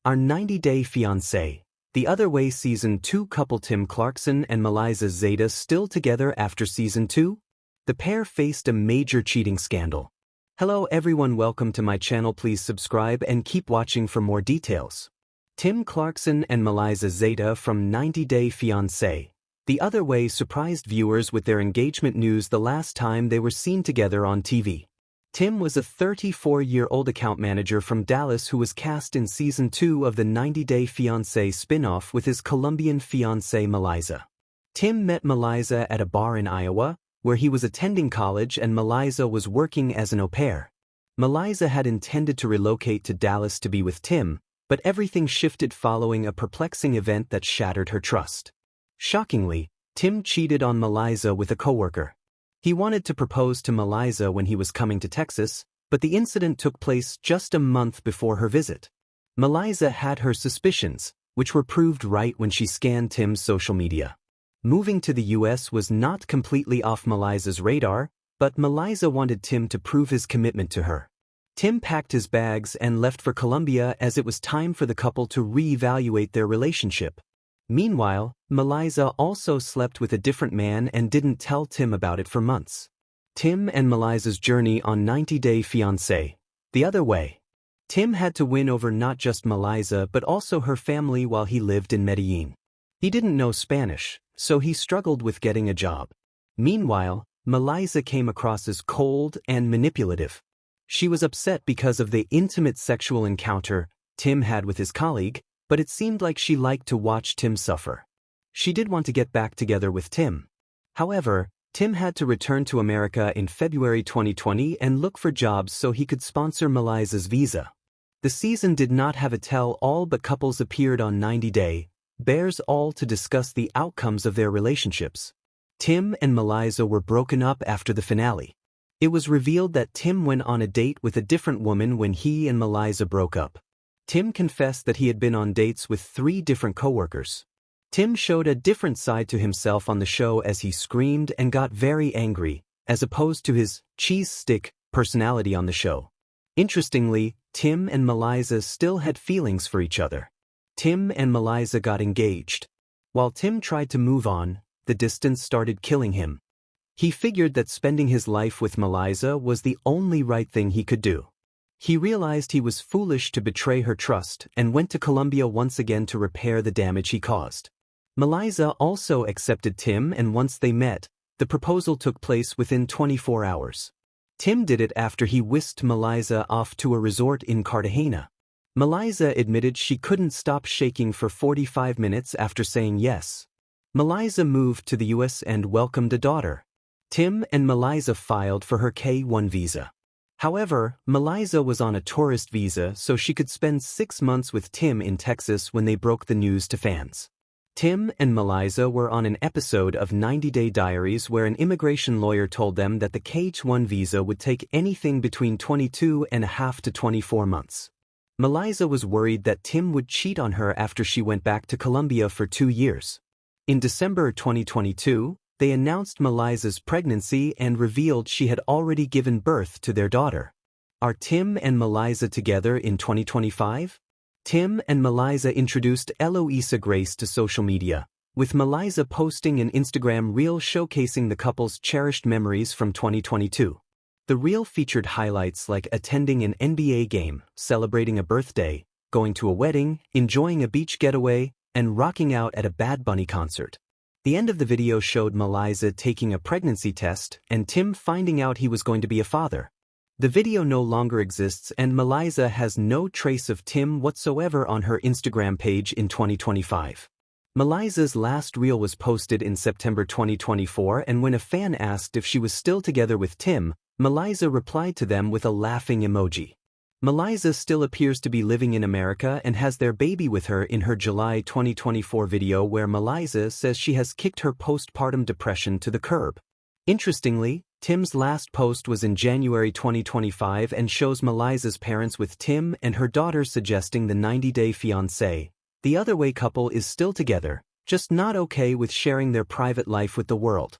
Our 90-Day Fiancé. The Other Way Season 2 couple Clarkson and Melyza Zeta still together after Season 2? The pair faced a major cheating scandal. Hello everyone, welcome to my channel. Please subscribe and keep watching for more details. Clarkson and Melyza Zeta from 90-Day Fiancé. The Other Way surprised viewers with their engagement news the last time they were seen together on TV. Tim was a 34-year-old account manager from Dallas who was cast in Season 2 of the 90-Day Fiancé spin-off with his Colombian fiancée Melyza. Tim met Melyza at a bar in Iowa, where he was attending college and Melyza was working as an au pair. Melyza had intended to relocate to Dallas to be with Tim, but everything shifted following a perplexing event that shattered her trust. Shockingly, Tim cheated on Melyza with a coworker. He wanted to propose to Melyza when he was coming to Texas, but the incident took place just a month before her visit. Melyza had her suspicions, which were proved right when she scanned Tim's social media. Moving to the US was not completely off Melyza's radar, but Melyza wanted Tim to prove his commitment to her. Tim packed his bags and left for Colombia as it was time for the couple to re-evaluate their relationship. Meanwhile, Melyza also slept with a different man and didn't tell Tim about it for months. Tim and Melyza's journey on 90-Day Fiancé. The Other Way. Tim had to win over not just Melyza but also her family while he lived in Medellin. He didn't know Spanish, so he struggled with getting a job. Meanwhile, Melyza came across as cold and manipulative. She was upset because of the intimate sexual encounter Tim had with his colleague, but it seemed like she liked to watch Tim suffer. She did want to get back together with Tim. However, Tim had to return to America in February 2020 and look for jobs so he could sponsor Melyza's visa. The season did not have a tell-all, but couples appeared on 90-Day Bears all to discuss the outcomes of their relationships. Tim and Melyza were broken up after the finale. It was revealed that Tim went on a date with a different woman when he and Melyza broke up. Tim confessed that he had been on dates with 3 different coworkers. Tim showed a different side to himself on the show as he screamed and got very angry, as opposed to his cheese stick personality on the show. Interestingly, Tim and Melyza still had feelings for each other. Tim and Melyza got engaged. While Tim tried to move on, the distance started killing him. He figured that spending his life with Melyza was the only right thing he could do. He realized he was foolish to betray her trust and went to Colombia once again to repair the damage he caused. Melyza also accepted Tim, and once they met, the proposal took place within 24 hours. Tim did it after he whisked Melyza off to a resort in Cartagena. Melyza admitted she couldn't stop shaking for 45 minutes after saying yes. Melyza moved to the US and welcomed a daughter. Tim and Melyza filed for her K-1 visa. However, Melyza was on a tourist visa, so she could spend 6 months with Tim in Texas when they broke the news to fans. Tim and Melyza were on an episode of 90-Day Diaries where an immigration lawyer told them that the K-1 visa would take anything between 22.5 to 24 months. Melyza was worried that Tim would cheat on her after she went back to Colombia for 2 years. In December 2022, they announced Melyza's pregnancy and revealed she had already given birth to their daughter. Are Tim and Melyza together in 2025? Tim and Melyza introduced Eloisa Grace to social media, with Melyza posting an Instagram reel showcasing the couple's cherished memories from 2022. The reel featured highlights like attending an NBA game, celebrating a birthday, going to a wedding, enjoying a beach getaway, and rocking out at a Bad Bunny concert. The end of the video showed Melyza taking a pregnancy test and Tim finding out he was going to be a father. The video no longer exists and Melyza has no trace of Tim whatsoever on her Instagram page in 2025. Melyza's last reel was posted in September 2024, and when a fan asked if she was still together with Tim, Melyza replied to them with a laughing emoji. Melyza still appears to be living in America and has their baby with her in her July 2024 video where Melyza says she has kicked her postpartum depression to the curb. Interestingly, Tim's last post was in January 2025 and shows Melyza's parents with Tim and her daughter, suggesting the 90-Day Fiancé. The Other Way couple is still together, just not okay with sharing their private life with the world.